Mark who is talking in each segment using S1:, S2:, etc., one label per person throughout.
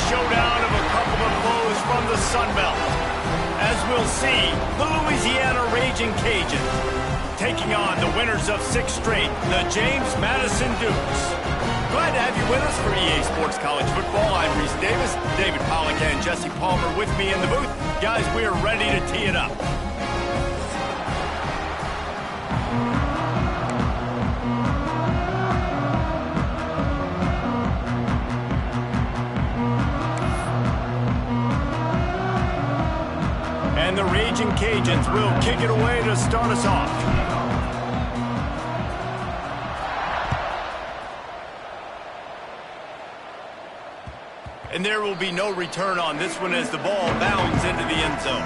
S1: showdown of a couple of foes from the Sun Belt. As we'll see, the Louisiana Ragin' Cajuns taking on the winners of 6 straight, the James Madison Dukes. Glad to have you with us for EA Sports College Football. I'm Reese Davis, David Pollack and Jesse Palmer with me in the booth. Guys, we are ready to tee it up. And the Ragin' Cajuns will kick it away to start us off. And there will be no return on this one as the ball bounds into the end zone.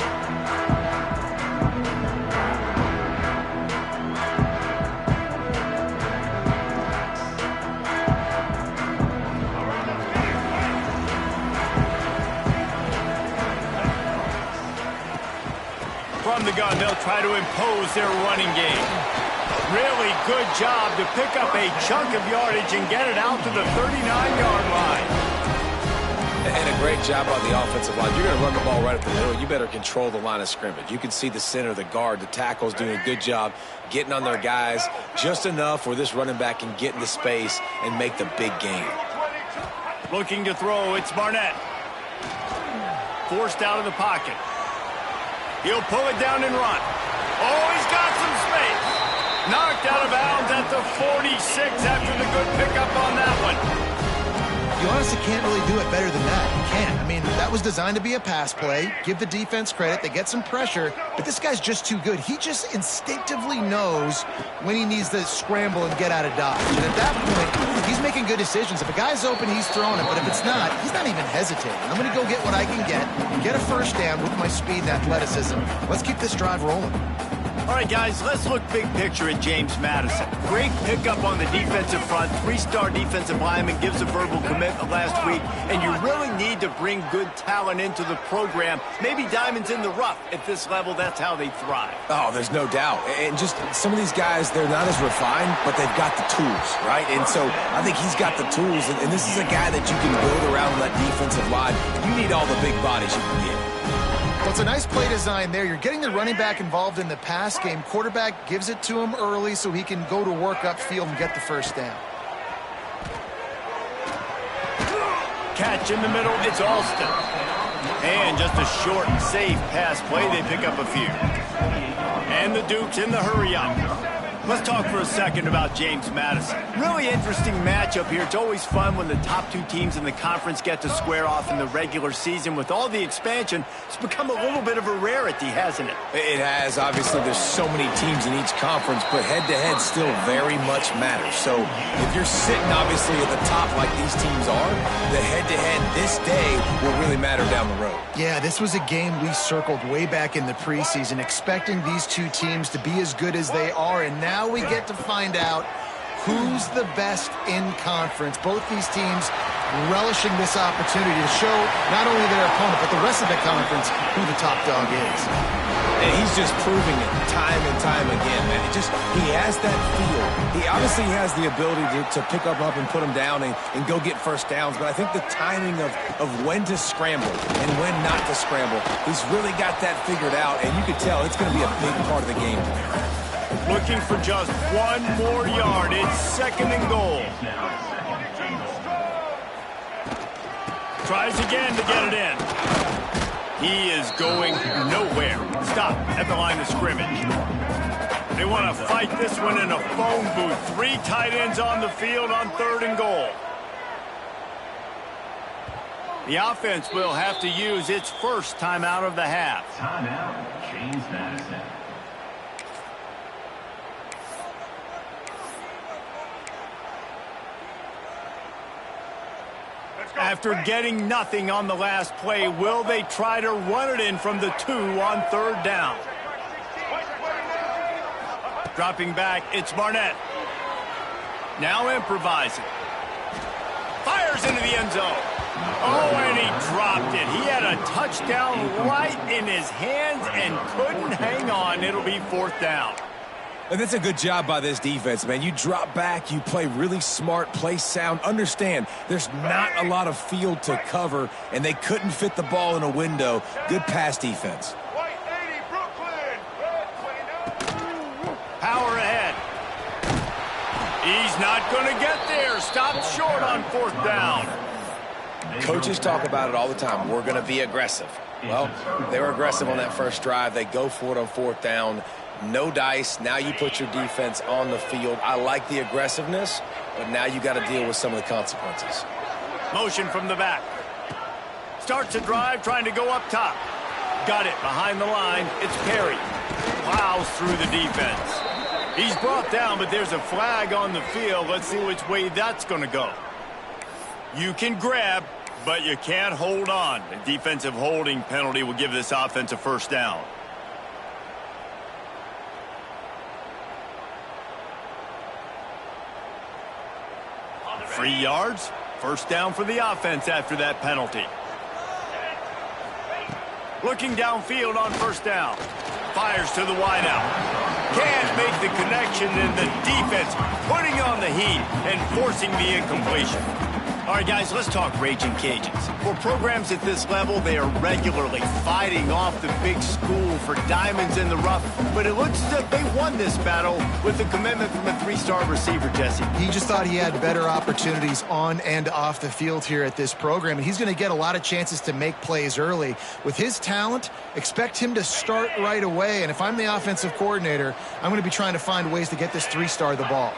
S1: From the gun, they'll try to impose their running game. Really good job to pick up a chunk of yardage and get it out to the 39-yard line.
S2: And a great job on the offensive line. You're going to run the ball right up the middle. You better control the line of scrimmage. You can see the center, the guard, the tackles doing a good job getting on their guys just enough where this running back can get into space and make the big game.
S1: Looking to throw, it's Barnett. Forced out of the pocket. He'll pull it down and run. Oh, he's got some space. Knocked out of bounds at the 46 after the good pickup on that one.
S3: You honestly can't really do it better than that. You can't. I mean, that was designed to be a pass play. Give the defense credit. They get some pressure, but this guy's just too good. He just instinctively knows when he needs to scramble and get out of dodge. And at that point, he's making good decisions. If a guy's open, he's throwing it. But if it's not, he's not even hesitating. I'm going to go get what I can get a first down with my speed and athleticism. Let's keep this drive rolling.
S1: All right, guys, let's look big picture at James Madison. Great pickup on the defensive front. 3-star defensive lineman gives a verbal commitment last week, and you really need to bring good talent into the program. Maybe diamonds in the rough. At this level, that's how they thrive.
S2: Oh, there's no doubt. And just some of these guys, they're not as refined, but they've got the tools, right? And so I think he's got the tools, and this is a guy that you can build around that defensive line. You need all the big bodies you can get.
S3: Well, it's a nice play design there. You're getting the running back involved in the pass game. Quarterback gives it to him early so he can go to work upfield and get the first down.
S1: Catch in the middle, it's Alston. And just a short and safe pass play, they pick up a few. And the Dukes in the hurry-up. Let's talk for a second about James Madison. Really interesting matchup here. It's always fun when the top 2 teams in the conference get to square off in the regular season. With all the expansion, it's become a little bit of a rarity, hasn't it?
S2: It has. Obviously, there's so many teams in each conference, but head-to-head still very much matters. So if you're sitting, obviously, at the top like these teams are, the head-to-head this day will really matter down the road.
S3: Yeah, this was a game we circled way back in the preseason, expecting these 2 teams to be as good as they are, and now we get to find out who's the best in conference. Both these teams relishing this opportunity to show not only their opponent, but the rest of the conference who the top dog is.
S2: And he's just proving it time and time again, man. He has that feel. He obviously has the ability to pick up and put him down and go get first downs, but I think the timing of when to scramble and when not to scramble, he's really got that figured out, and you can tell it's going to be a big part of the game.
S1: Looking for just 1 more yard. It's 2nd and goal. Tries again to get it in. He is going nowhere. Stop at the line of scrimmage. They want to fight this one in a phone booth. 3 tight ends on the field on 3rd and goal. The offense will have to use its first timeout of the half.
S4: Timeout, James Madison.
S1: After getting nothing on the last play, will they try to run it in from the 2 on 3rd down? Dropping back, it's Barnett. Now improvising. Fires into the end zone. Oh, and he dropped it. He had a touchdown right in his hands and couldn't hang on. It'll be 4th down.
S2: And that's a good job by this defense, man. You drop back, you play really smart, play sound. Understand, there's not a lot of field to cover, and they couldn't fit the ball in a window. Good pass defense.
S1: Power ahead. He's not going to get there. Stopped short on 4th down.
S2: Coaches talk about it all the time. We're going to be aggressive. Well, they were aggressive on that first drive. They go for it on 4th down. No dice. Now you put your defense on the field. I like the aggressiveness, but now you got to deal with some of the consequences.
S1: Motion from the back. Starts a drive trying to go up top. Got it behind the line. It's Perry. Plows through the defense. He's brought down, but there's a flag on the field. Let's see which way that's going to go. You can grab, but you can't hold on. A defensive holding penalty will give this offense a 1st down. Free yards, 1st down for the offense after that penalty. Looking downfield on 1st down. Fires to the wideout. Can't make the connection, and the defense putting on the heat and forcing the incompletion. All right, guys, let's talk Ragin' Cajuns. For programs at this level, they are regularly fighting off the big school for diamonds in the rough, but it looks as if they won this battle with the commitment from a 3-star receiver, Jesse.
S3: He just thought he had better opportunities on and off the field here at this program, and he's going to get a lot of chances to make plays early. With his talent, expect him to start right away, and if I'm the offensive coordinator, I'm going to be trying to find ways to get this 3-star the ball.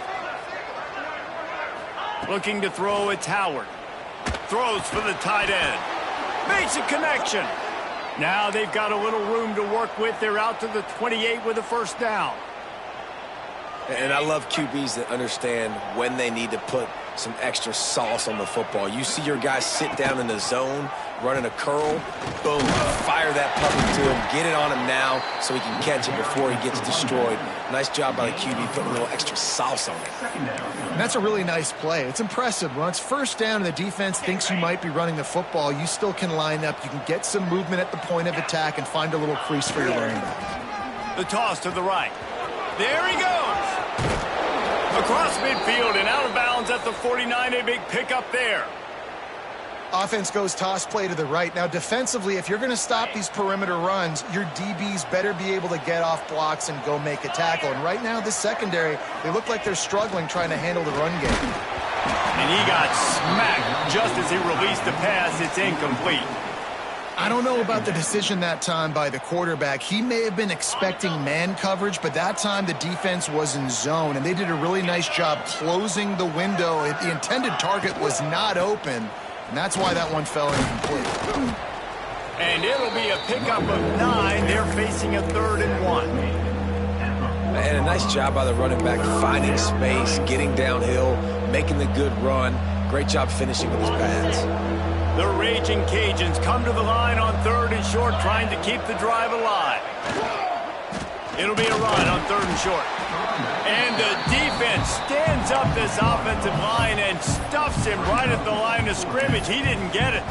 S1: Looking to throw, it's Howard. Throws for the tight end. Makes a connection. Now they've got a little room to work with. They're out to the 28 with a 1st down.
S2: And I love QBs that understand when they need to put some extra sauce on the football. You see your guys sit down in the zone, running a curl, boom, fire that puppy to him, get it on him now so he can catch it before he gets destroyed. Nice job by the QB putting a little extra sauce on it.
S3: And that's a really nice play. It's impressive. When it's 1st down and the defense thinks you might be running the football, you still can line up. You can get some movement at the point of attack and find a little crease for your running back.
S1: The toss to the right. There he goes. Across midfield and out of bounds at the 49. A big pickup there.
S3: Offense goes toss play to the right. Now, defensively, if you're going to stop these perimeter runs, your DBs better be able to get off blocks and go make a tackle. And right now, this secondary, they look like they're struggling trying to handle the run game.
S1: And he got smacked just as he released the pass. It's incomplete.
S3: I don't know about the decision that time by the quarterback. He may have been expecting man coverage, but that time the defense was in zone, and they did a really nice job closing the window. The intended target was not open, and that's why that one fell incomplete.
S1: And it'll be a pickup of 9. They're facing a 3rd and 1.
S2: And a nice job by the running back, finding space, getting downhill, making the good run. Great job finishing with his pads.
S1: The Ragin' Cajuns come to the line on 3rd and short, trying to keep the drive alive. It'll be a run on 3rd and short. And the defense stands up this offensive line and stuffs him right at the line of scrimmage. He didn't get it.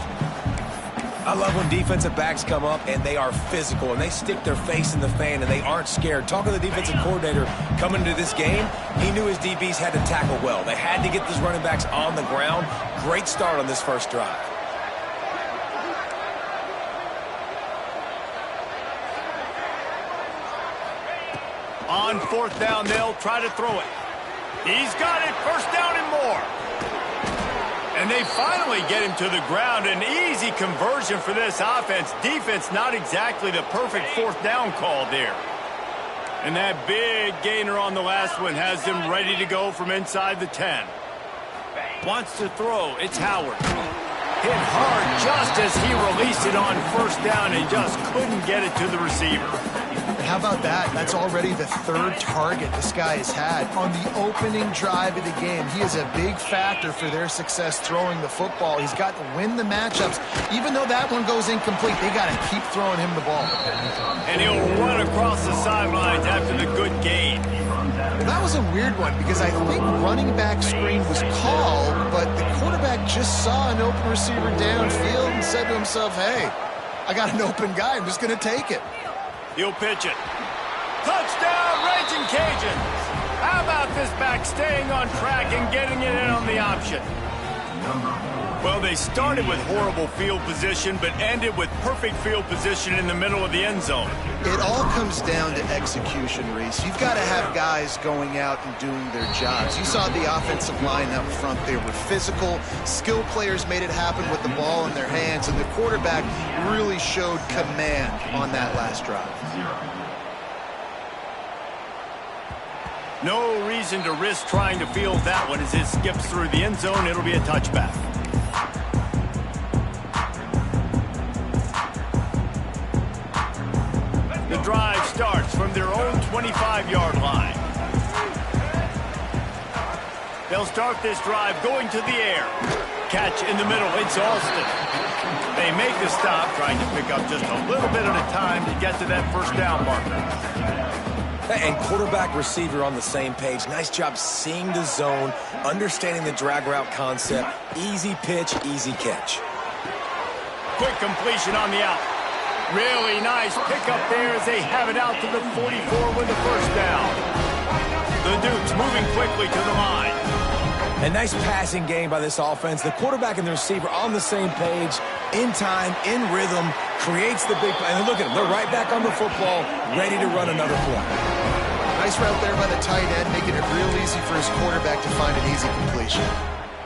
S2: I love when defensive backs come up and they are physical and they stick their face in the fan and they aren't scared. Talking to the defensive coordinator coming into this game, he knew his DBs had to tackle well. They had to get these running backs on the ground. Great start on this first drive.
S1: On 4th down, they'll try to throw it. He's got it. 1st down and more. And they finally get him to the ground. An easy conversion for this offense. Defense not exactly the perfect 4th down call there. And that big gainer on the last one has them ready to go from inside the 10. Wants to throw. It's Howard. Hit hard just as he released it on 1st down and just couldn't get it to the receiver.
S3: How about that? That's already the 3rd target this guy has had on the opening drive of the game. He is a big factor for their success throwing the football. He's got to win the matchups. Even though that one goes incomplete, they got to keep throwing him the ball.
S1: And he'll run across the sidelines after the good gain.
S3: That was a weird one because I think running back screen was called, but the quarterback just saw an open receiver downfield and said to himself, hey, I got an open guy. I'm just going to take it.
S1: He'll pitch it. Touchdown, Ragin Cajuns! How about this back staying on track and getting it in on the option? Well, they started with horrible field position, but ended with perfect field position in the middle of the end zone.
S3: It all comes down to execution, Reese. You've got to have guys going out and doing their jobs. You saw the offensive line up front. They were physical. Skill players made it happen with the ball in their hands, and the quarterback really showed command on that last drive.
S1: No reason to risk trying to field that one as it skips through the end zone. It'll be a touchback. The drive starts from their own 25-yard line. They'll start this drive going to the air. Catch in the middle. It's Alston. They make the stop, trying to pick up just a little bit at a time to get to that first down marker.
S2: And quarterback receiver on the same page. Nice job seeing the zone, understanding the drag route concept. Easy pitch, easy catch.
S1: Quick completion on the out. Really nice pickup there as they have it out to the 44 with the first down. The Dukes moving quickly to the line.
S2: A nice passing game by this offense. The quarterback and the receiver on the same page, in time, in rhythm, creates the big play. And look at them. They're right back on the football, ready to run another play.
S3: Nice route there by the tight end, making it real easy for his quarterback to find an easy completion.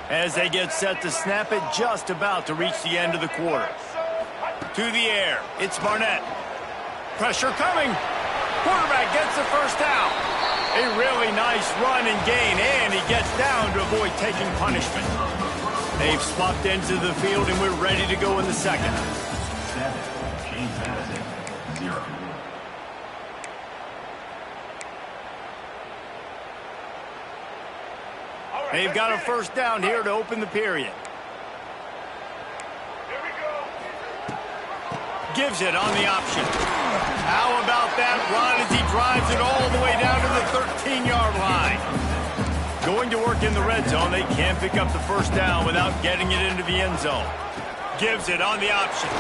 S1: As they get set to snap it, just about to reach the end of the quarter. To the air, it's Barnett. Pressure coming. Quarterback gets the first down. A really nice run and gain, and he gets down to avoid taking punishment. They've swapped into the field, and we're ready to go in the second. They've got a first down here to open the period. Gives it on the option. How about that run as he drives it all the way down to the 13-yard line? Going to work in the red zone, they can't pick up the first down without getting it into the end zone. Gives it on the option.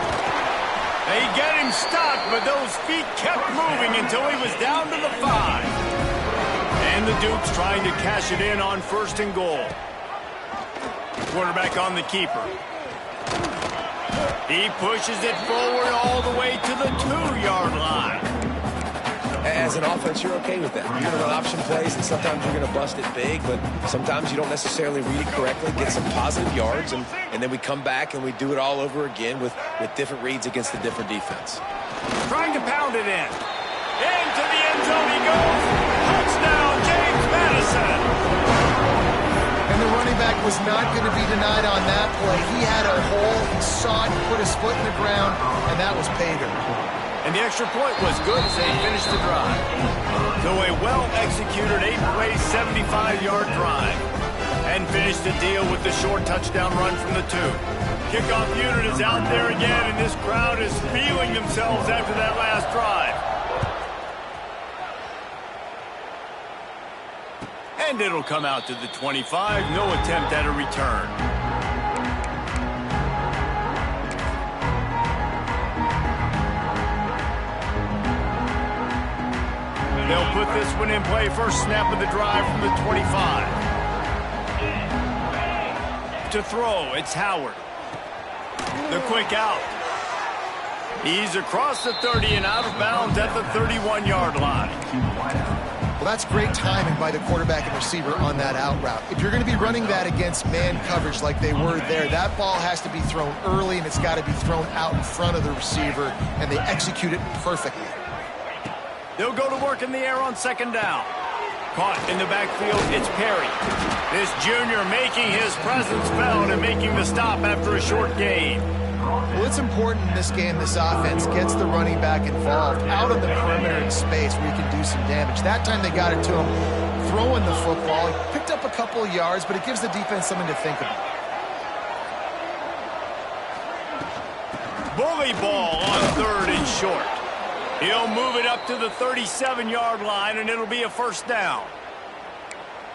S1: They get him stopped, but those feet kept moving until he was down to the 5. And the Dukes trying to cash it in on first and goal. Quarterback on the keeper. He pushes it forward all the way to the 2-yard line.
S2: As an offense, you're okay with that. You're going to run option plays, and sometimes you're going to bust it big, but sometimes you don't necessarily read it correctly, get some positive yards, and then we come back and we do it all over again with different reads against the different defense.
S1: Trying to pound it in. Into the end zone he goes. Touchdown, James Madison.
S3: And the running back was not going to be denied on that play. He had a hole, he saw it, put his foot in the ground, and that was pay dirt.
S1: And the extra point was good as they finished the drive. So a well-executed 8-play, 75-yard drive. And finished the deal with the short touchdown run from the 2. Kickoff unit is out there again, and this crowd is feeling themselves after that last drive. And it'll come out to the 25. No attempt at a return. They'll put this one in play. First snap of the drive from the 25. To throw, it's Howard. The quick out. He's across the 30 and out of bounds at the 31-yard line.
S3: Well, that's great timing by the quarterback and receiver on that out route. If you're going to be running that against man coverage like they were there, that ball has to be thrown early, and it's got to be thrown out in front of the receiver, and they execute it perfectly.
S1: They'll go to work in the air on second down. Caught in the backfield, it's Perry. This junior making his presence felt and making the stop after a short gain.
S3: Well, it's important in this game this offense gets the running back involved out of the perimeter in space where he can do some damage. That time they got it to him throwing the football. He picked up a couple of yards, but it gives the defense something to think about.
S1: Bully ball on third and short. He'll move it up to the 37-yard line, and it'll be a first down.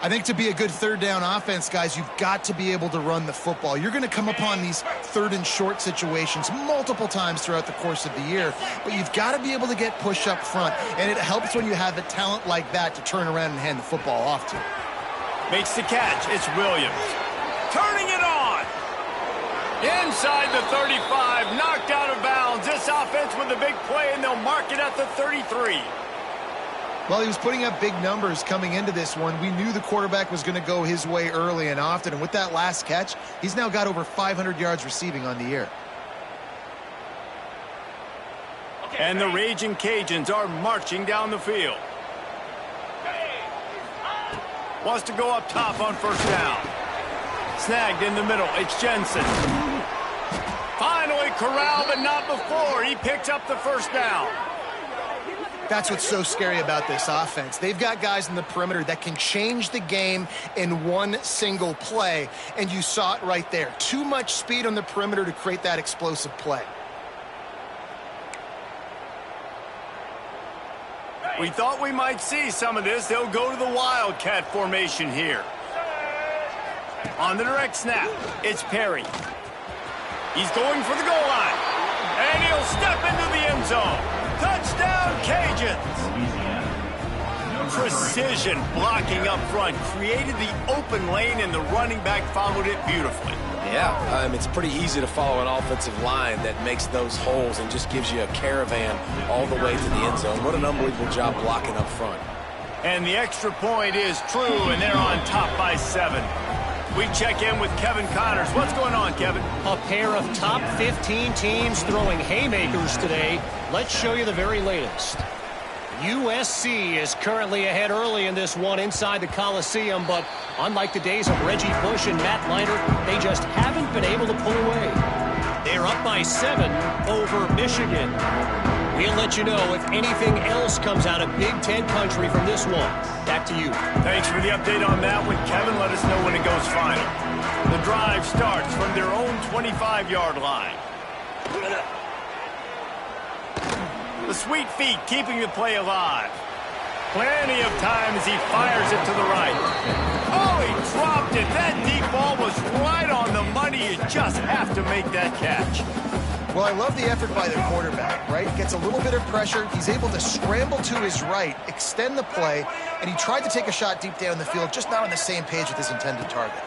S3: I think to be a good third down offense, guys, you've got to be able to run the football. You're going to come upon these third and short situations multiple times throughout the course of the year, but you've got to be able to get push up front, and it helps when you have a talent like that to turn around and hand the football off to.
S1: Makes the catch. It's Williams. Turning it on. Inside the 35, knocked out of bounds. This offense with a big play, and they'll mark it at the 33.
S3: Well, he was putting up big numbers coming into this one. We knew the quarterback was going to go his way early and often, and with that last catch, he's now got over 500 yards receiving on the year.
S1: And the Ragin' Cajuns are marching down the field. Wants to go up top on first down. Snagged in the middle. It's Jensen. Finally corralled, but not before. He picks up the first down.
S3: That's what's so scary about this offense. They've got guys in the perimeter that can change the game in one single play, and you saw it right there. Too much speed on the perimeter to create that explosive play.
S1: We thought we might see some of this. They'll go to the Wildcat formation here. On the direct snap, it's Perry. He's going for the goal line, and he'll step into the end zone. Touchdown, Cajuns! Precision blocking up front created the open lane, and the running back followed it beautifully.
S2: Yeah, it's pretty easy to follow an offensive line that makes those holes and just gives you a caravan all the way to the end zone. What an unbelievable job blocking up front.
S1: And the extra point is true, and they're on top by 7. We check in with Kevin Connors. What's going on, Kevin?
S5: A pair of top 15 teams throwing haymakers today. Let's show you the very latest. USC is currently ahead early in this one inside the Coliseum, but unlike the days of Reggie Bush and Matt Leinart, they just haven't been able to pull away. They're up by 7 over Michigan. We'll let you know if anything else comes out of Big Ten country from this one. Back to you.
S1: Thanks for the update on that one, Kevin. Let us know when it goes final. The drive starts from their own 25-yard line. The sweet feet keeping the play alive. Plenty of time as he fires it to the right. Oh, he dropped it. That deep ball was right on the money. You just have to make that catch.
S3: Well, I love the effort by the quarterback, right? Gets a little bit of pressure. He's able to scramble to his right, extend the play, and he tried to take a shot deep down the field, just not on the same page with his intended target.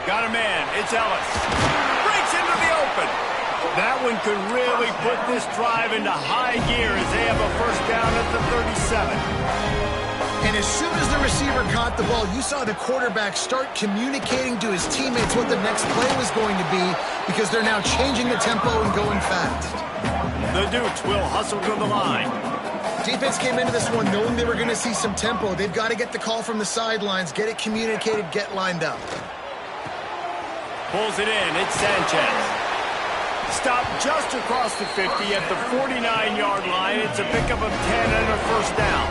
S1: Got a man. It's Ellis. Breaks into the open. That one could really put this drive into high gear as they have a first down at the 37.
S3: And as soon as the receiver caught the ball, you saw the quarterback start communicating to his teammates what the next play was going to be, because they're now changing the tempo and going fast.
S1: The Dukes will hustle to the line.
S3: Defense came into this one knowing they were going to see some tempo. They've got to get the call from the sidelines, get it communicated, get lined up.
S1: Pulls it in. It's Sanchez. Stopped just across the 50 at the 49-yard line. It's a pickup of 10 and a first down.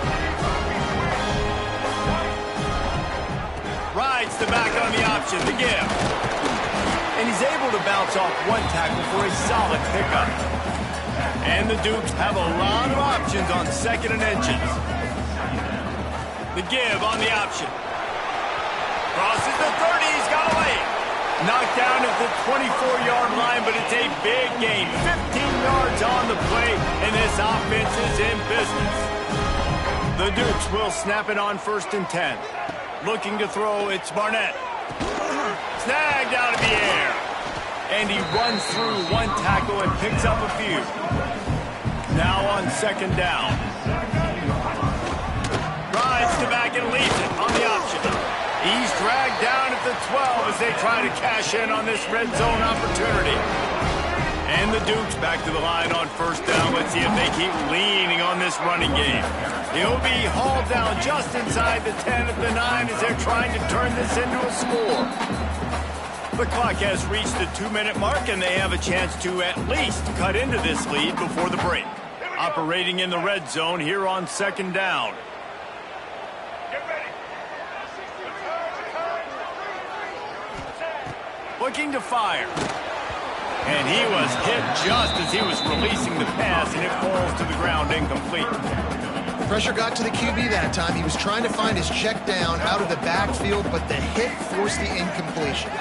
S1: Rides the back on the option, the give. And he's able to bounce off one tackle for a solid pickup. And the Dukes have a lot of options on 2nd and inches. The give on the option. Crosses the 30, he's got away. Knocked down at the 24-yard line, but it's a big gain. 15 yards on the play, and this offense is in business. The Dukes will snap it on 1st and 10. Looking to throw, it's Barnett. Snagged out of the air. And he runs through one tackle and picks up a few. Now on 2nd down. Rides to back and leaves it on the option. He's dragged down at the 12 as they try to cash in on this red zone opportunity. And the Dukes back to the line on 1st down. Let's see if they keep leaning on this running game. He'll be hauled down just inside the 10 at the 9 as they're trying to turn this into a score. The clock has reached the 2-minute mark, and they have a chance to at least cut into this lead before the break. Operating in the red zone here on 2nd down. Looking to fire. And he was hit just as he was releasing the pass, and it falls to the ground incomplete.
S3: Pressure got to the QB that time. He was trying to find his check down out of the backfield, but the hit forced the incompletion.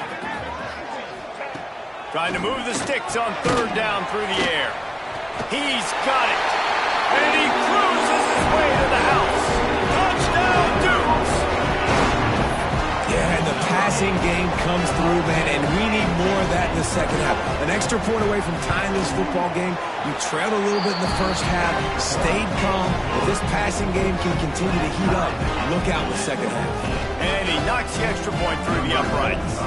S1: Trying to move the sticks on third down through the air. He's got it. And he cruises his way to the house. Touchdown, Dukes!
S2: Yeah, and the passing game comes through, man, and we need more of that in the second half. An extra point away from tying this football game. You trailed a little bit in the first half, stayed calm. If this passing game can continue to heat up, look out in the second half.
S1: And he knocks the extra point through the uprights.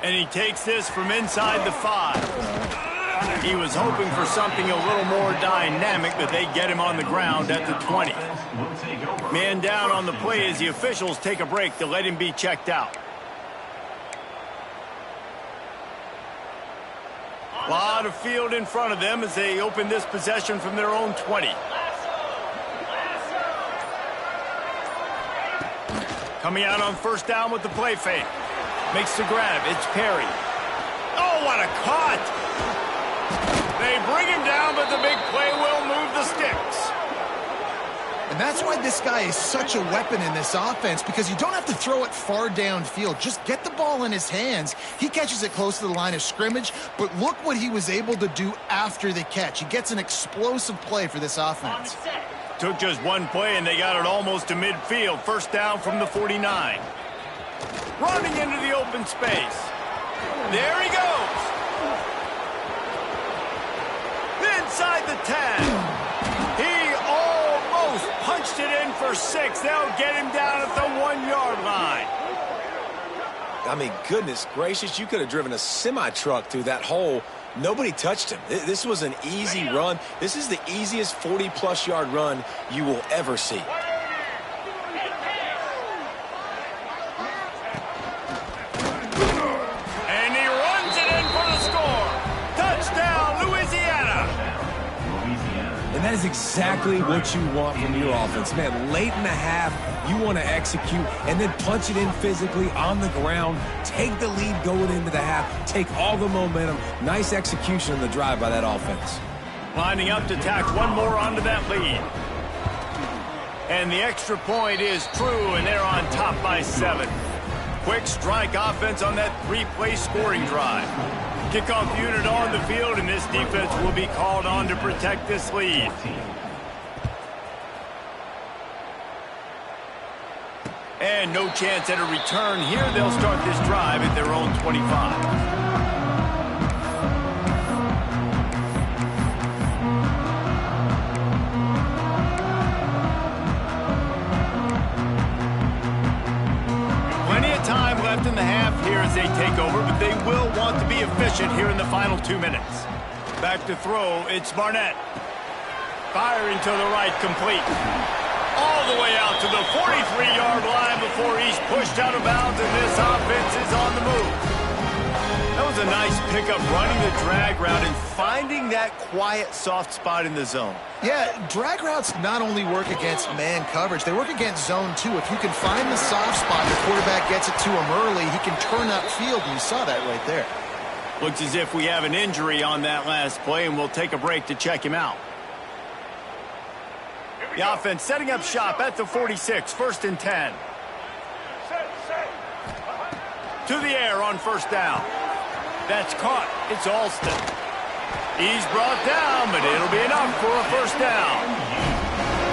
S1: And he takes this from inside the 5. He was hoping for something a little more dynamic, but they get him on the ground at the 20. Man down on the play as the officials take a break to let him be checked out. A lot of field in front of them as they open this possession from their own 20. Coming out on first down with the play fake. Makes the grab. It's Perry. Oh, what a cut! They bring him down, but the big play will move the sticks.
S3: And that's why this guy is such a weapon in this offense, because you don't have to throw it far downfield. Just get the ball in his hands. He catches it close to the line of scrimmage, but look what he was able to do after the catch. He gets an explosive play for this offense.
S1: Took just one play, and they got it almost to midfield. First down from the 49. Running into the open space. There he goes. Inside the 10. He almost punched it in for 6. They'll get him down at the 1-yard line.
S2: I mean, goodness gracious, you could have driven a semi-truck through that hole. Nobody touched him. This was an easy run. This is the easiest 40-plus yard run you will ever see. That is exactly what you want from your offense. Man, late in the half, you want to execute and then punch it in physically on the ground. Take the lead going into the half. Take all the momentum. Nice execution in the drive by that offense.
S1: Lining up to tack one more onto that lead. And the extra point is true, and they're on top by 7. Quick strike offense on that 3-play scoring drive. Kickoff unit on the field, and this defense will be called on to protect this lead. And no chance at a return here. They'll start this drive at their own 25. In the half here as they take over, but they will want to be efficient here in the final 2 minutes. Back to throw, it's Barnett. Firing to the right, complete. All the way out to the 43-yard line before he's pushed out of bounds, and this offense is on the move. That was a nice pickup, running the drag route and finding that quiet, soft spot in the zone.
S3: Yeah, drag routes not only work against man coverage, they work against zone too. If you can find the soft spot, the quarterback gets it to him early, he can turn upfield, and you saw that right there.
S1: Looks as if we have an injury on that last play, and we'll take a break to check him out. The offense setting up shop at the 46, 1st and 10. To the air on first down. That's caught. It's Alston. He's brought down, but it'll be enough for a first down.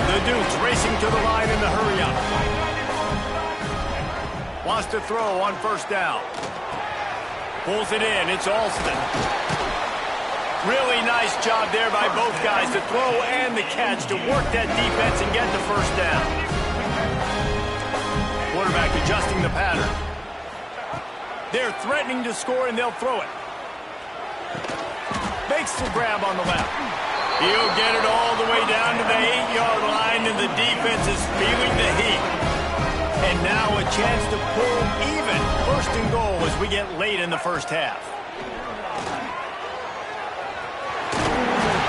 S1: The Dukes racing to the line in the hurry-up. Wants to throw on first down. Pulls it in. It's Alston. Really nice job there by both guys to throw and the catch to work that defense and get the first down. Quarterback adjusting the pattern. They're threatening to score, and they'll throw it. Makes the grab on the left. He'll get it all the way down to the 8-yard line, and the defense is feeling the heat. And now a chance to pull even. 1st and goal as we get late in the first half.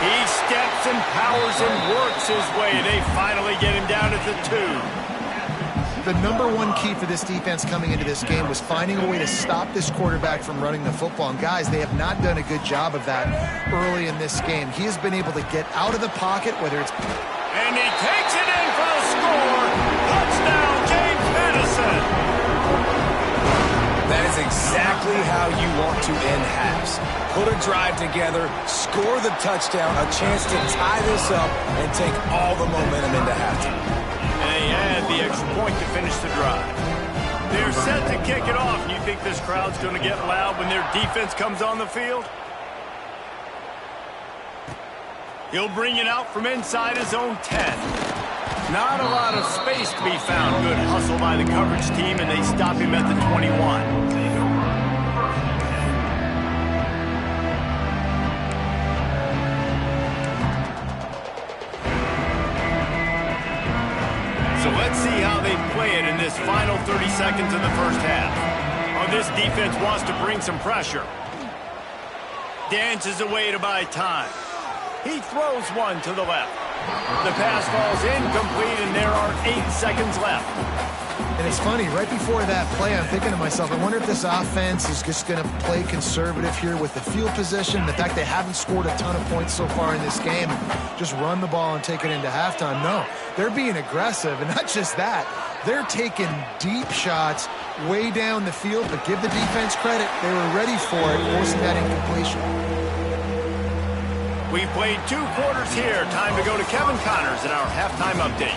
S1: He steps and powers and works his way. They finally get him down at the 2.
S3: The number one key for this defense coming into this game was finding a way to stop this quarterback from running the football. And guys, they have not done a good job of that early in this game. He has been able to get out of the pocket, whether it's...
S1: And he takes it in for the score. Touchdown, James Madison.
S2: That is exactly how you want to end halves. Put a drive together, score the touchdown, a chance to tie this up, and take all the momentum into halftime.
S1: And they add the extra point to finish the drive. They're set to kick it off. You think this crowd's going to get loud when their defense comes on the field? He'll bring it out from inside his own 10. Not a lot of space to be found. Good hustle by the coverage team, and they stop him at the 21. So let's see how they play it in this final 30 seconds of the first half. Oh, this defense wants to bring some pressure. Dances away to buy time. He throws one to the left. The pass falls incomplete, and there are 8 seconds left.
S3: And it's funny, right before that play, I'm thinking to myself, I wonder if this offense is just going to play conservative here with the field position, the fact they haven't scored a ton of points so far in this game, just run the ball and take it into halftime. No, they're being aggressive, and not just that. They're taking deep shots way down the field, but give the defense credit. They were ready for it, forcing that incompletion.
S1: We've played 2 quarters here. Time to go to Kevin Connors in our halftime update.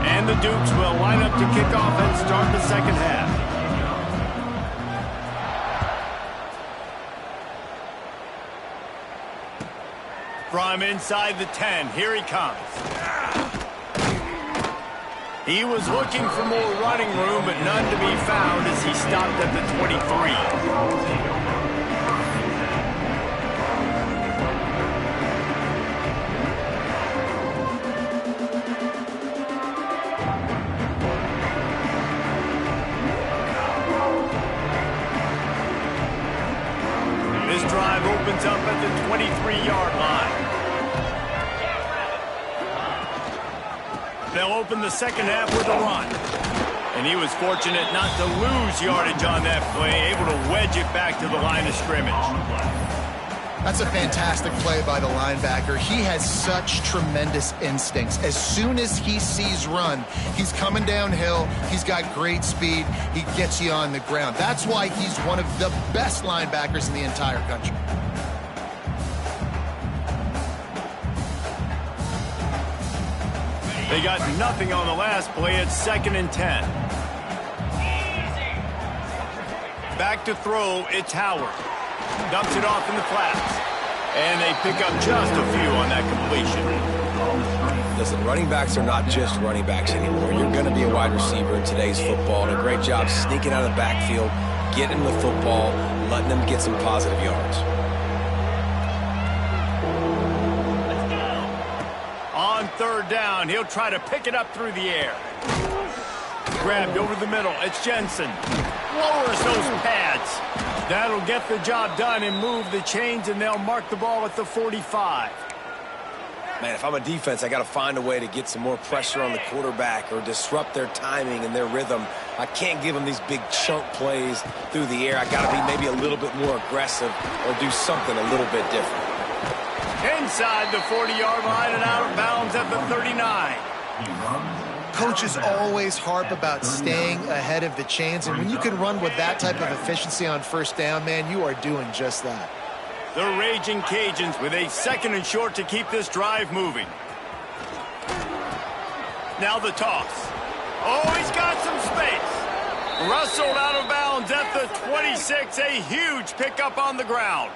S1: And the Dukes will line up to kick off and start the second half. From inside the 10, here he comes. He was looking for more running room, but none to be found as he stopped at the 23. This drive opens up at the 23-yard line. They'll open the second half with a run. And he was fortunate not to lose yardage on that play, able to wedge it back to the line of scrimmage.
S3: That's a fantastic play by the linebacker. He has such tremendous instincts. As soon as he sees run, he's coming downhill. He's got great speed. He gets you on the ground. That's why he's one of the best linebackers in the entire country.
S1: They got nothing on the last play. It's 2nd and 10. Back to throw, it's Howard. Dumps it off in the flats. And they pick up just a few on that completion.
S2: Listen, running backs are not just running backs anymore. You're going to be a wide receiver in today's football. And a great job sneaking out of the backfield, getting the football, letting them get some positive yards.
S1: On 3rd down, he'll try to pick it up through the air. Grabbed over the middle. It's Jensen. Lowers those pads. That'll get the job done and move the chains, and they'll mark the ball at the 45.
S2: Man, if I'm a defense, I got to find a way to get some more pressure on the quarterback or disrupt their timing and their rhythm. I can't give them these big chunk plays through the air. I got to be maybe a little bit more aggressive or do something a little bit different.
S1: Inside the 40-yard line and out of bounds at the 39.
S3: Coaches always harp about staying ahead of the chains, and when you can run with that type of efficiency on 1st down, man, you are doing just that.
S1: The Ragin Cajuns with a 2nd and short to keep this drive moving. Now the toss. Oh, he's got some space. Rustled out of bounds at the 26. A huge pickup on the ground.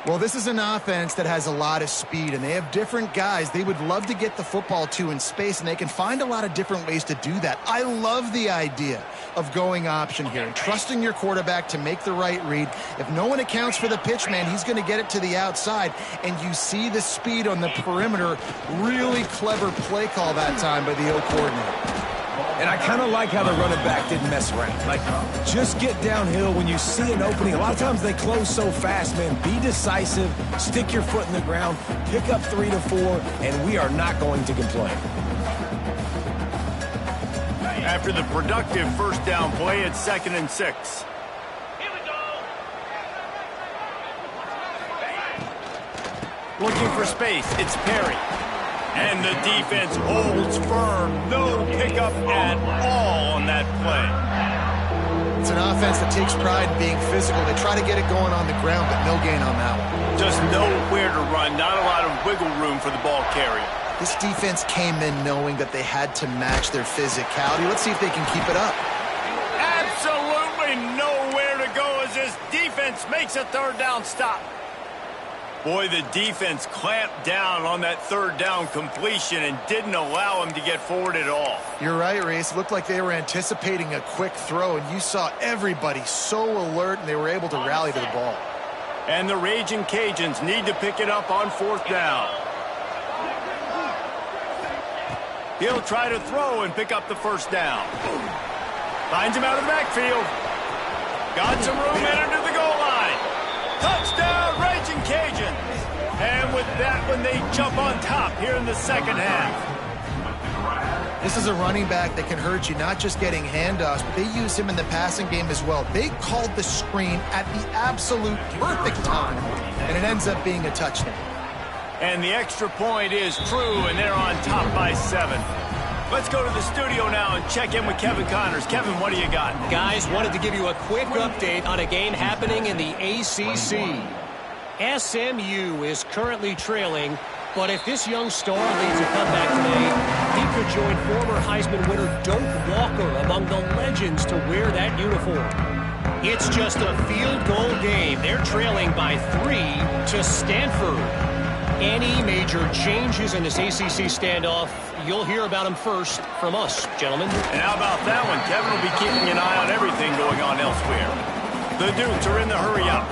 S3: Well, this is an offense that has a lot of speed, and they have different guys they would love to get the football to in space, and they can find a lot of different ways to do that. I love the idea of going option here and trusting your quarterback to make the right read. If no one accounts for the pitch, man, he's going to get it to the outside, and you see the speed on the perimeter. Really clever play call that time by the O coordinator.
S2: And I kind of like how the running back didn't mess around. Like, just get downhill when you see an opening. A lot of times they close so fast, man. Be decisive, stick your foot in the ground, pick up 3 to 4, and we are not going to complain.
S1: After the productive first down play, it's 2nd and 6. Looking for space, it's Perry. And the defense holds firm. No pickup at all on that play.
S3: It's an offense that takes pride in being physical. They try to get it going on the ground, but no gain on that one.
S1: Just nowhere to run. Not a lot of wiggle room for the ball carrier.
S3: This defense came in knowing that they had to match their physicality. Let's see if they can keep it up.
S1: Absolutely nowhere to go as this defense makes a 3rd down stop. Boy, the defense clamped down on that 3rd down completion and didn't allow him to get forward at all.
S3: You're right, Reese. It looked like they were anticipating a quick throw, and you saw everybody so alert, and they were able to rally to the ball.
S1: And the Ragin' Cajuns need to pick it up on 4th down. He'll try to throw and pick up the 1st down. Finds him out of the backfield. Got some room headed to the goal line. Touchdown, Ragin' Cajuns. And with that one, they jump on top here in the 2nd half.
S3: This is a running back that can hurt you, not just getting handoffs, but they use him in the passing game as well. They called the screen at the absolute perfect time, and it ends up being a touchdown.
S1: And the extra point is true, and they're on top by 7. Let's go to the studio now and check in with Kevin Connors. Kevin, what do you got?
S5: Guys, wanted to give you a quick update on a game happening in the ACC. SMU is currently trailing, but if this young star leads a comeback today, he could join former Heisman winner Doak Walker among the legends to wear that uniform. It's just a field goal game. They're trailing by 3 to Stanford. Any major changes in this ACC standoff, you'll hear about them first from us, gentlemen.
S1: And how about that one? Kevin will be keeping an eye on everything going on elsewhere. The Dukes are in the hurry-up.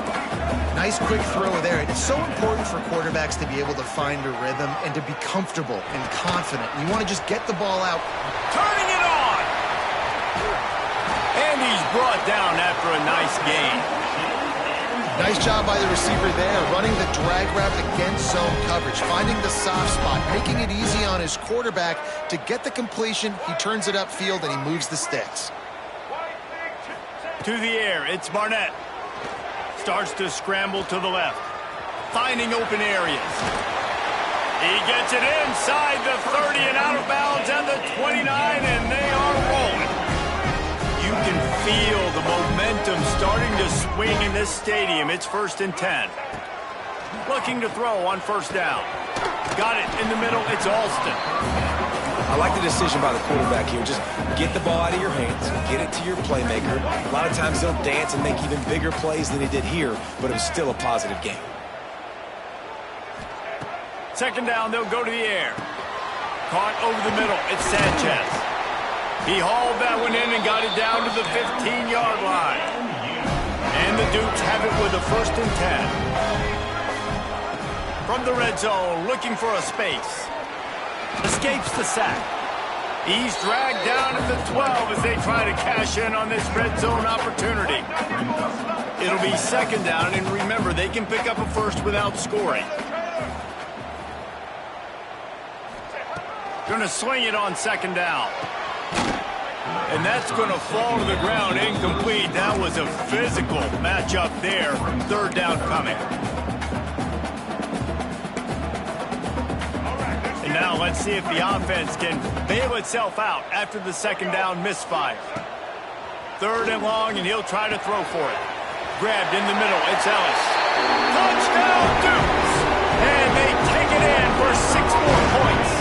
S3: Nice quick throw there. It's so important for quarterbacks to be able to find a rhythm and to be comfortable and confident. You want to just get the ball out.
S1: Turning it on! And he's brought down after a nice gain.
S3: Nice job by the receiver there, running the drag route against zone coverage, finding the soft spot, making it easy on his quarterback to get the completion. He turns it upfield, and he moves the sticks.
S1: To the air, it's Barnett. Starts to scramble to the left, finding open areas. He gets it inside the 30 and out of bounds at the 29, and they are rolling. You can feel the momentum starting to swing in this stadium. It's 1st and 10. Looking to throw on 1st down. Got it in the middle. It's Alston.
S2: I like the decision by the quarterback here. Just get the ball out of your hands, get it to your playmaker. A lot of times they'll dance and make even bigger plays than he did here, but it was still a positive game.
S1: 2nd down, they'll go to the air. Caught over the middle. It's Sanchez. He hauled that one in and got it down to the 15-yard line. And the Dukes have it with a 1st and 10. From the red zone, looking for a space. Escapes the sack. He's dragged down at the 12 as they try to cash in on this red zone opportunity. It'll be 2nd down, and remember, they can pick up a 1st without scoring. Going to swing it on 2nd down. And that's going to fall to the ground incomplete. That was a physical matchup there. 3rd down coming. And now let's see if the offense can bail itself out after the 2nd down misfire. 3rd and long, and he'll try to throw for it. Grabbed in the middle. It's Ellis. Touchdown, Dukes! And they take it in for 6 more points.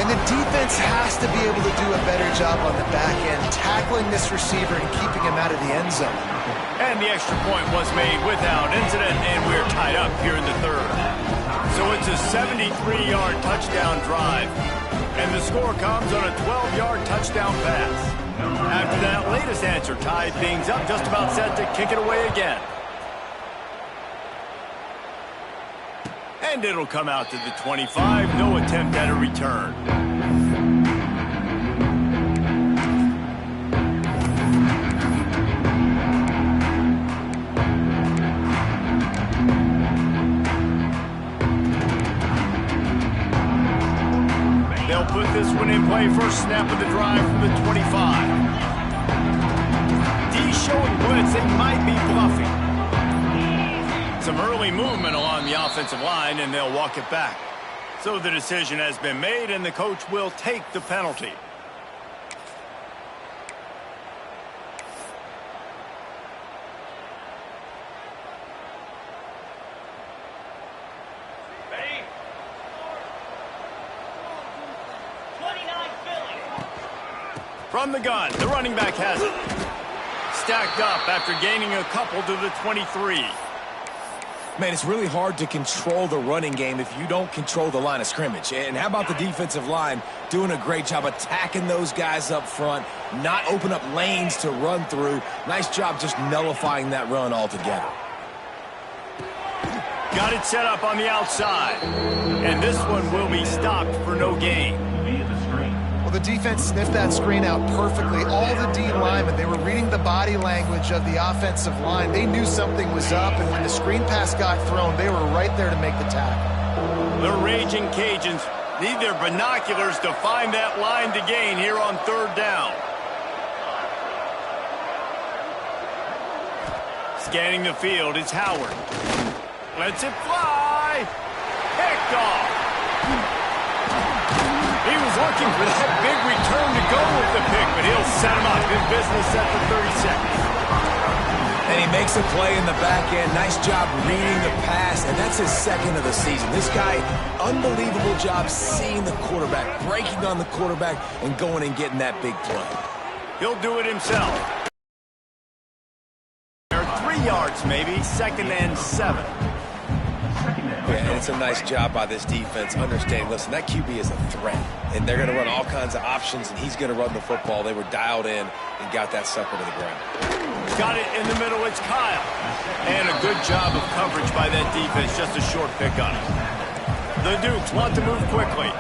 S3: And the defense has to be able to do a better job on the back end, tackling this receiver and keeping him out of the end zone.
S1: And the extra point was made without incident, and we're tied up here in the 3rd. So it's a 73-yard touchdown drive, and the score comes on a 12-yard touchdown pass. After that latest answer tied things up, just about set to kick it away again. And it'll come out to the 25. No attempt at a return. this one in play. First snap of the drive from the 25. D showing blitz. They might be bluffing. Some early movement along the offensive line, and they'll walk it back. So the decision has been made, and the coach will take the penalty. From the gun, the running back has it. Stacked up after gaining a couple to the 23.
S2: Man, it's really hard to control the running game if you don't control the line of scrimmage. And how about the defensive line doing a great job attacking those guys up front, not open up lanes to run through. Nice job just nullifying that run altogether.
S1: Got it set up on the outside. And this one will be stopped for no gain.
S3: Well, the defense sniffed that screen out perfectly. All the D linemen, they were reading the body language of the offensive line. They knew something was up, and when the screen pass got thrown, they were right there to make the tackle.
S1: The Raging Cajuns need their binoculars to find that line to gain here on third down. Scanning the field, it's Howard. Lets it fly. Picked off. He was looking for that big return to go with the pick, but he'll set him up in business at the 30 seconds.
S2: And he makes a play in the back end. Nice job reading the pass, and that's his second of the season. This guy, unbelievable job seeing the quarterback, breaking on the quarterback, and going and getting that big play.
S1: He'll do it himself. 3 yards maybe, 2nd and 7.
S2: Yeah, and it's a nice job by this defense understanding, listen, that QB is a threat, and they're going to run all kinds of options, and he's going to run the football. They were dialed in and got that sucker to the ground.
S1: Got it in the middle, it's Kyle. And a good job of coverage by that defense, just a short pick on it. The Dukes want to move quickly.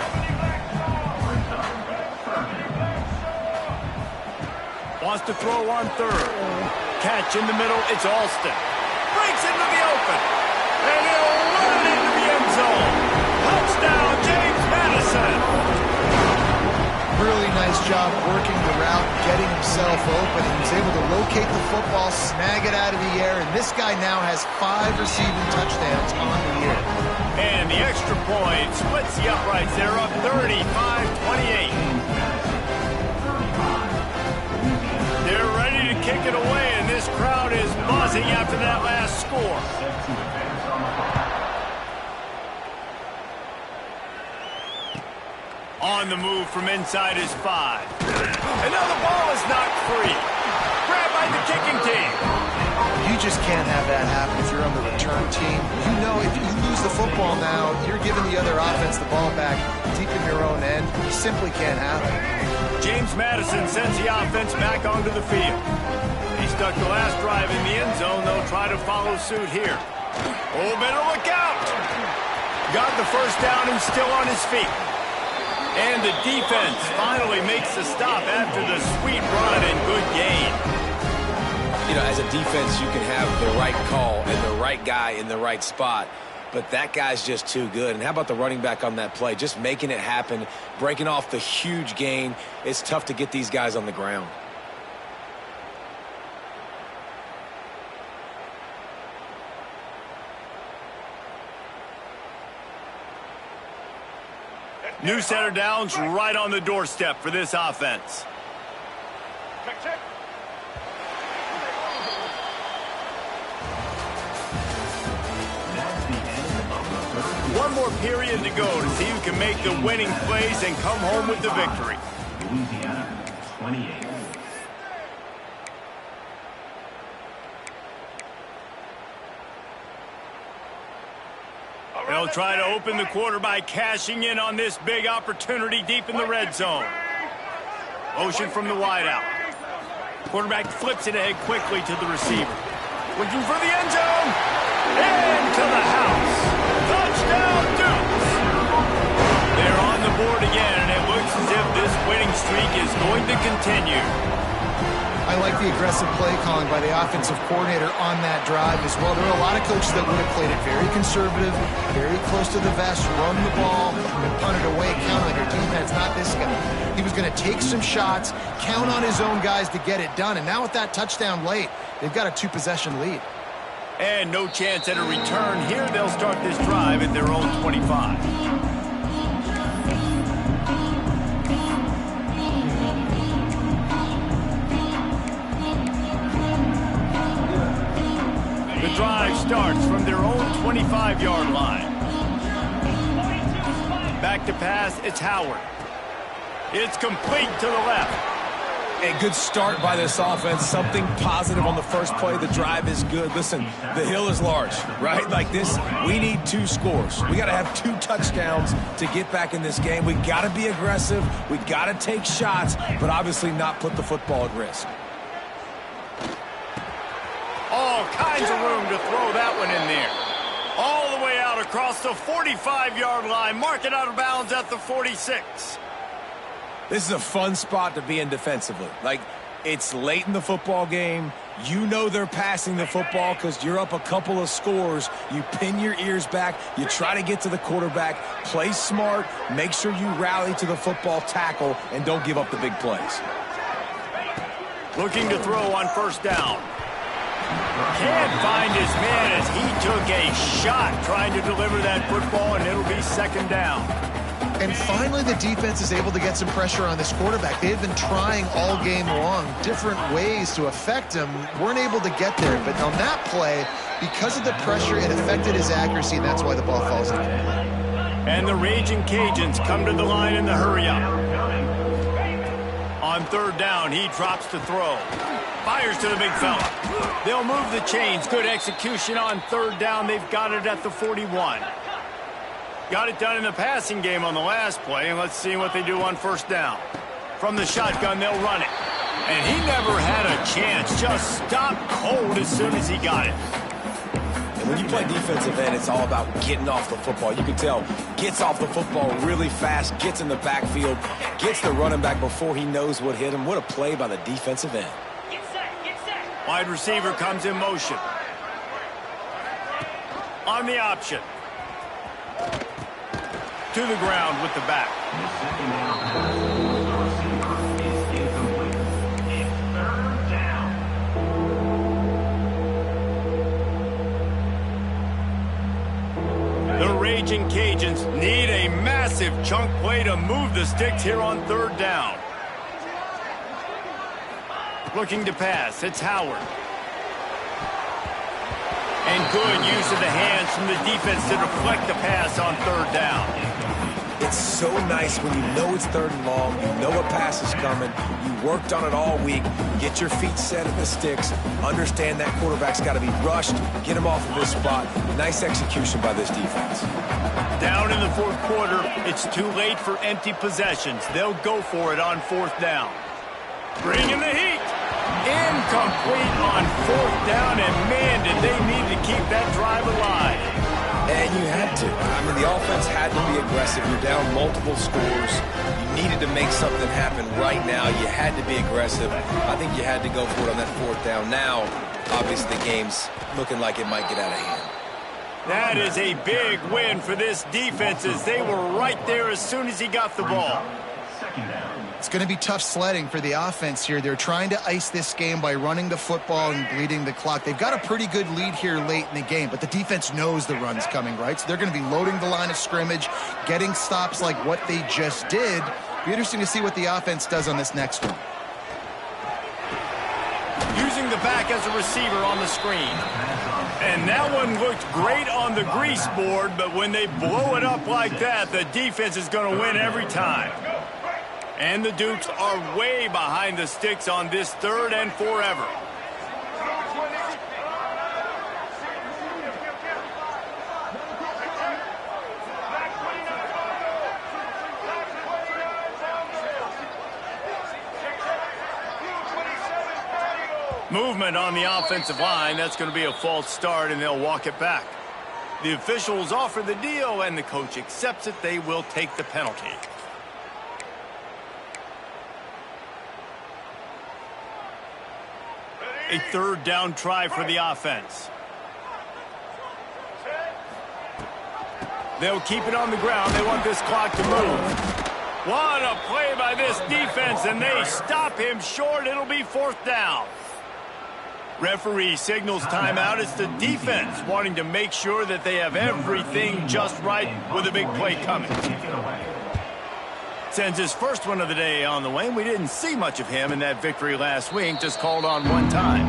S1: Wants to throw on third. Catch in the middle, it's Alston. Breaks into the open. And he'll run it into the end zone. Touchdown, James Madison.
S3: Really nice job working the route, getting himself open. He was able to locate the football, snag it out of the air, and this guy now has 5 receiving touchdowns on the year.
S1: And the extra point splits the uprights. They're up 35-28. They're ready to kick it away, and this crowd is buzzing after that last score. On the move from inside his 5. And now the ball is knocked free. Grabbed by the kicking team.
S3: You just can't have that happen if you're on the return team. You know if you lose the football now, you're giving the other offense the ball back deep in your own end. You simply can't have it.
S1: James Madison sends the offense back onto the field. He stuck the last drive in the end zone. They'll try to follow suit here. Oh, better look out. Got the first down and still on his feet. And the defense finally makes the stop after the sweet run and good gain.
S2: You know, as a defense, you can have the right call and the right guy in the right spot, but that guy's just too good. And how about the running back on that play? Just making it happen, breaking off the huge gain. It's tough to get these guys on the ground.
S1: New center downs right on the doorstep for this offense. One more period to go to see who can make the winning plays and come home with the victory.
S4: Louisiana, 28.
S1: They'll try to open the quarter by cashing in on this big opportunity deep in the red zone. Motion from the wideout. Quarterback flips it ahead quickly to the receiver. Looking for the end zone. Into the house. Touchdown, Dukes. They're on the board again, and it looks as if this winning streak is going to continue.
S3: I like the aggressive play calling by the offensive coordinator on that drive as well. There are a lot of coaches that would have played it very conservative, very close to the vest, run the ball, and punt it away, count on your defense, not this guy. He was going to take some shots, count on his own guys to get it done, and now with that touchdown late, they've got a 2-possession lead.
S1: And no chance at a return here. They'll start this drive at their own 25. The drive starts from their own 25-yard line. Back to pass, it's Howard. It's complete to the left.
S2: A good start by this offense. Something positive on the first play. The drive is good. Listen, the hill is large, right? Like this, we need 2 scores. We got to have 2 touchdowns to get back in this game. We got to be aggressive. We got to take shots, but obviously not put the football at risk.
S1: All kinds of room to throw that one in there. All the way out across the 45-yard line. Mark it out of bounds at the 46.
S2: This is a fun spot to be in defensively. Like, it's late in the football game. You know they're passing the football because you're up a couple of scores. You pin your ears back. You try to get to the quarterback. Play smart. Make sure you rally to the football tackle and don't give up the big plays.
S1: Looking to throw on first down. Can't find his man as he took a shot trying to deliver that football, and it'll be second down.
S3: And finally, the defense is able to get some pressure on this quarterback. They've been trying all game long different ways to affect him. Weren't able to get there. But on that play, because of the pressure, it affected his accuracy, and that's why the ball falls incomplete.
S1: And the Ragin' Cajuns come to the line in the hurry-up. On third down, he drops to throw. Fires to the big fella. They'll move the chains. Good execution on third down. They've got it at the 41. Got it done in the passing game on the last play, and let's see what they do on first down. From the shotgun, they'll run it. And he never had a chance. Just stopped cold as soon as he got it.
S2: And when you play defensive end, it's all about getting off the football. You can tell, gets off the football really fast, gets in the backfield, gets the running back before he knows what hit him. What a play by the defensive end.
S1: Wide receiver comes in motion. On the option. To the ground with the back. The Ragin' Cajuns need a massive chunk play to move the sticks here on third down. Looking to pass, it's Howard. And good use of the hands from the defense to deflect the pass on third down.
S2: It's so nice when you know it's third and long, you know a pass is coming, you worked on it all week, get your feet set at the sticks, understand that quarterback's got to be rushed, get him off of this spot. Nice execution by this defense.
S1: Down in the fourth quarter, it's too late for empty possessions. They'll go for it on fourth down. Bringing the heat. Incomplete on fourth down, and man, did they need to keep that drive alive.
S2: And you had to. I mean, the offense had to be aggressive. You're down multiple scores. You needed to make something happen right now. You had to be aggressive. I think you had to go for it on that fourth down. Now, obviously, the game's looking like it might get out of hand.
S1: That is a big win for this defense as they were right there as soon as he got the ball.
S3: It's going to be tough sledding for the offense here. They're trying to ice this game by running the football and bleeding the clock. They've got a pretty good lead here late in the game, but the defense knows the run's coming, right? So they're going to be loading the line of scrimmage, getting stops like what they just did. Be interesting to see what the offense does on this next one.
S1: Using the back as a receiver on the screen. And that one looked great on the grease board, but when they blow it up like that, the defense is going to win every time. And the Dukes are way behind the sticks on this third and forever. Movement on the offensive line. That's going to be a false start, and they'll walk it back. The officials offer the deal, and the coach accepts it. They will take the penalty. A third down try for the offense. They'll keep it on the ground. They want this clock to move. What a play by this defense, and they stop him short. It'll be fourth down. Referee signals timeout. It's the defense wanting to make sure that they have everything just right with a big play coming. Sends his first one of the day on the way. We didn't see much of him in that victory last week, just called on one time.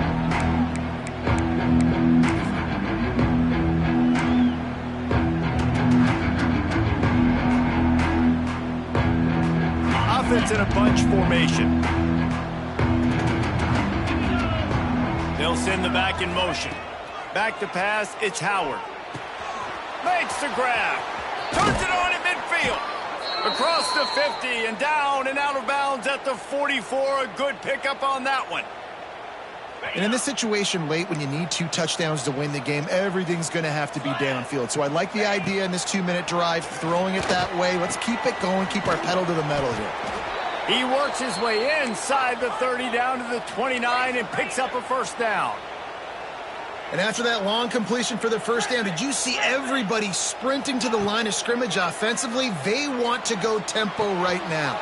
S1: Offense in a bunch formation. They'll send the back in motion. Back to pass, it's Howard. Makes the grab. Turns it on in midfield. Across the 50 and down and out of bounds at the 44. A good pickup on that one.
S3: And in this situation late when you need 2 touchdowns to win the game, everything's going to have to be downfield. So I like the idea in this 2-minute drive, throwing it that way. Let's keep it going, keep our pedal to the metal here.
S1: He works his way inside the 30 down to the 29 and picks up a first down.
S3: And after that long completion for the first down, did you see everybody sprinting to the line of scrimmage offensively? They want to go tempo right now.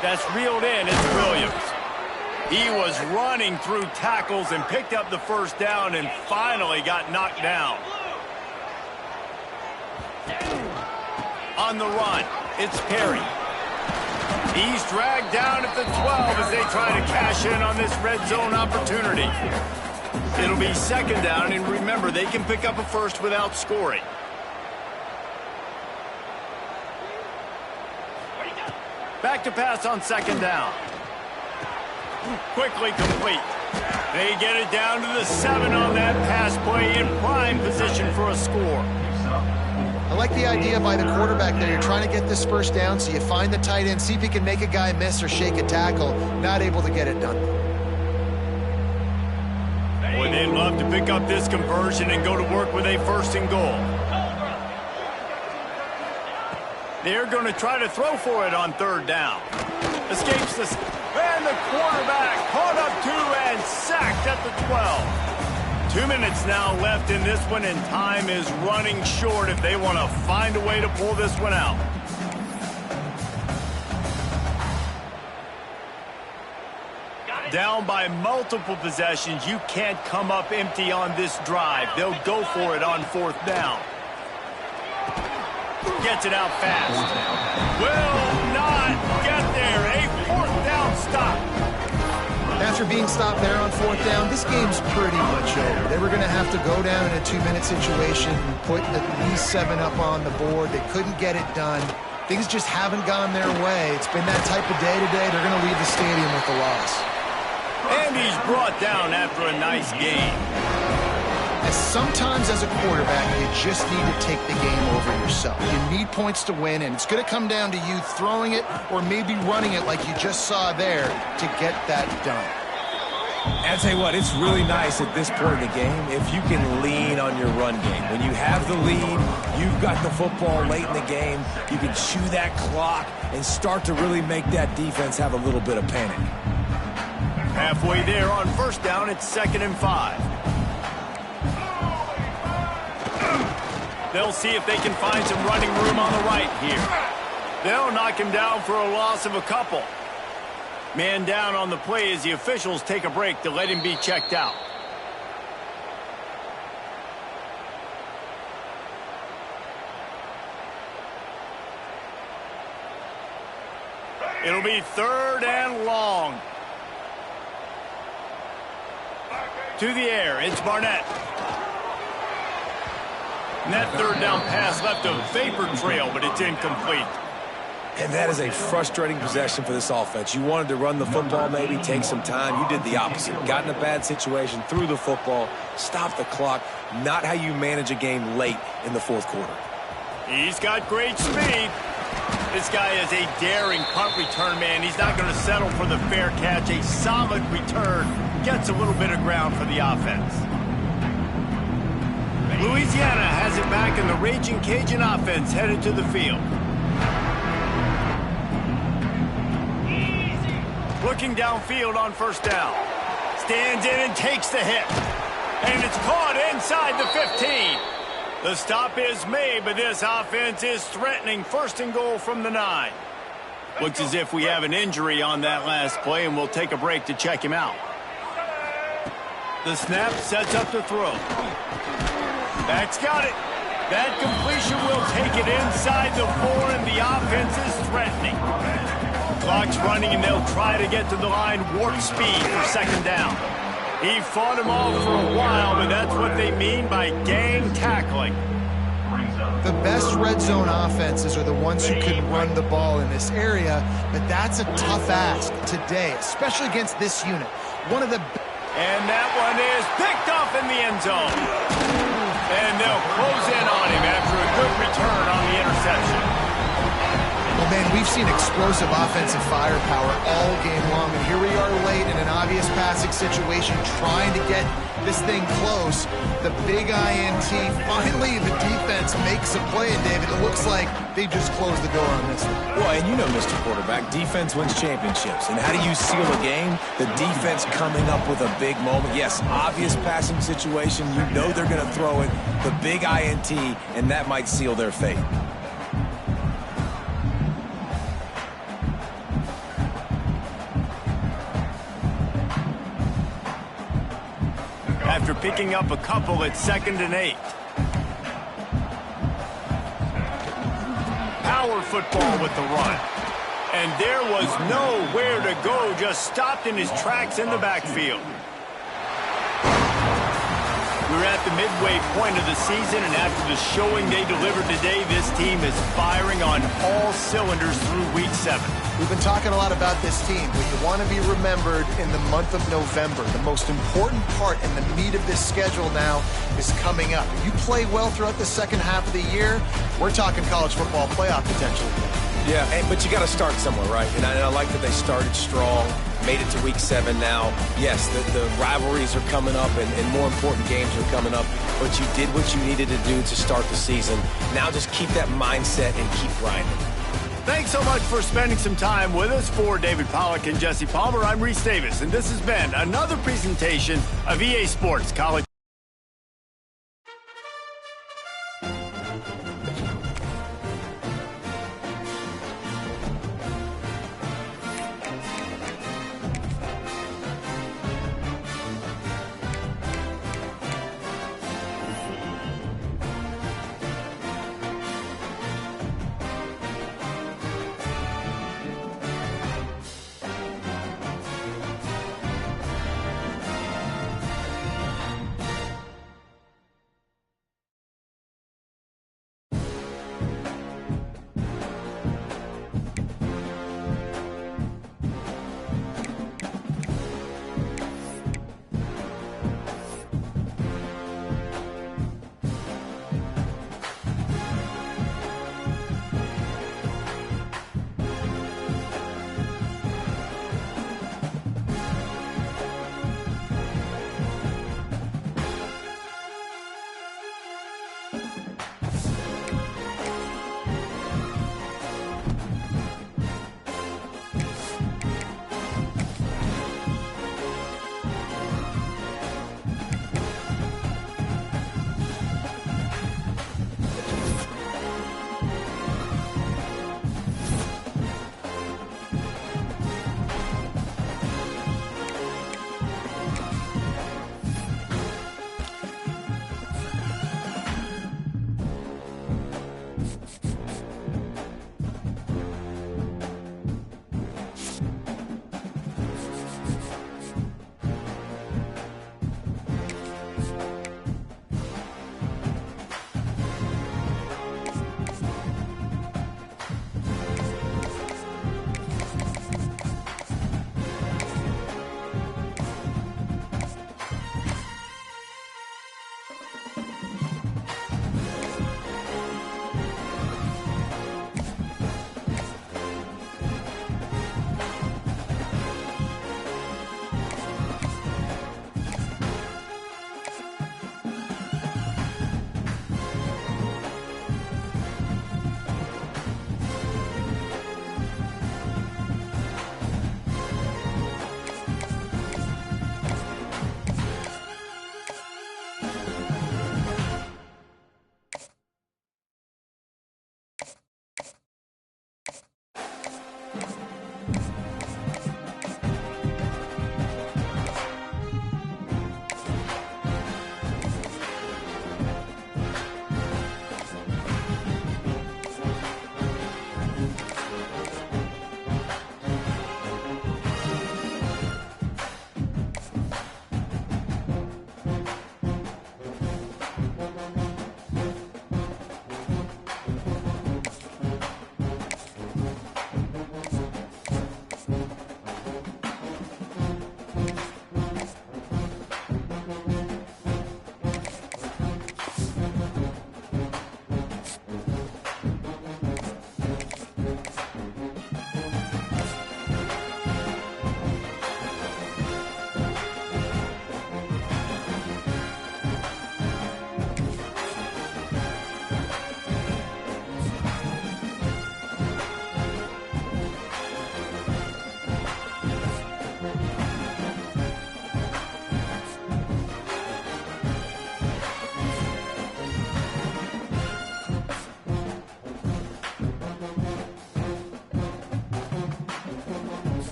S1: That's reeled in. It's Williams. He was running through tackles and picked up the first down and finally got knocked down. On the run, it's Perry. He's dragged down at the 12 as they try to cash in on this red zone opportunity. It'll be second down, and remember, they can pick up a first without scoring. Back to pass on second down. Quickly complete. They get it down to the 7 on that pass play in prime position for a score.
S3: I like the idea by the quarterback there. You're trying to get this first down, so you find the tight end, see if he can make a guy miss or shake a tackle. Not able to get it done.
S1: Boy, they'd love to pick up this conversion and go to work with a first and goal. They're going to try to throw for it on third down. Escapes the... And the quarterback caught up 2 and sacked at the 12. 2 minutes now left in this one, and time is running short if they want to find a way to pull this one out. Down by multiple possessions, you can't come up empty on this drive. They'll go for it on fourth down. Gets it out fast. Will not get there. A fourth down stop.
S3: After being stopped there on fourth down, this game's pretty much over. They were going to have to go down in a 2-minute situation and put at least 7 up on the board. They couldn't get it done. Things just haven't gone their way. It's been that type of day today. They're going to leave the stadium with a loss.
S1: And he's brought down after a nice game.
S3: And sometimes as a quarterback, you just need to take the game over yourself. You need points to win, and it's going to come down to you throwing it or maybe running it like you just saw there to get that done.
S2: And I'll tell you what, it's really nice at this point in the game if you can lean on your run game. When you have the lead, you've got the football late in the game, you can chew that clock and start to really make that defense have a little bit of panic.
S1: Halfway there on first down, it's 2nd and 5. They'll see if they can find some running room on the right here. They'll knock him down for a loss of a couple. Man down on the play as the officials take a break to let him be checked out. It'll be 3rd and long. To the air, it's Barnett. And that 3rd down pass left a vapor trail, but it's incomplete.
S2: And that is a frustrating possession for this offense. You wanted to run the football, maybe take some time. You did the opposite. Got in a bad situation, threw the football, stopped the clock. Not how you manage a game late in the 4th quarter.
S1: He's got great speed. This guy is a daring punt return man. He's not going to settle for the fair catch. A solid return. Gets a little bit of ground for the offense. Louisiana has it back, and the Ragin Cajun offense headed to the field. Looking downfield on first down. stands in and takes the hit. And it's caught inside the 15. The stop is made, but this offense is threatening 1st and goal from the 9. Looks as if we have an injury on that last play, and we'll take a break to check him out. The snap sets up the throw. That's got it. That completion will take it inside the 4, and the offense is threatening. Clock's running, and they'll try to get to the line warp speed for 2nd down. He fought him off for a while, but that's what they mean by gang tackling.
S3: The best red zone offenses are the ones who can run the ball in this area, but that's a tough ask today, especially against this unit. One of the...
S1: And that one is picked off in the end zone. And they'll close in on him after a good return on the interception.
S3: Well, man, we've seen explosive offensive firepower all game long, and here we are late in an obvious passing situation trying to get this thing close. The big INT, finally the defense makes a play, and David, it looks like they just closed the door on this one.
S2: Well, and you know, Mr. Quarterback, defense wins championships. And how do you seal a game? The defense coming up with a big moment. Yes, obvious passing situation. You know they're going to throw it. The big INT, and that might seal their fate.
S1: After picking up a couple at 2nd and 8. Power football with the run. And there was nowhere to go, just stopped in his tracks in the backfield. We're at the midway point of the season, and after the showing they delivered today, this team is firing on all cylinders through Week 7.
S3: We've been talking a lot about this team, but you want to be remembered in the month of November. The most important part and the meat of this schedule now is coming up. If you play well throughout the 2nd half of the year, we're talking college football playoff potential.
S2: Yeah, but you got to start somewhere, right? And I like that they started strong, made it to Week 7 now. Yes, the rivalries are coming up, and more important games are coming up, but you did what you needed to do to start the season. Now just keep that mindset and keep grinding.
S1: Thanks so much for spending some time with us. For David Pollack and Jesse Palmer, I'm Reese Davis, and this has been another presentation of EA Sports College.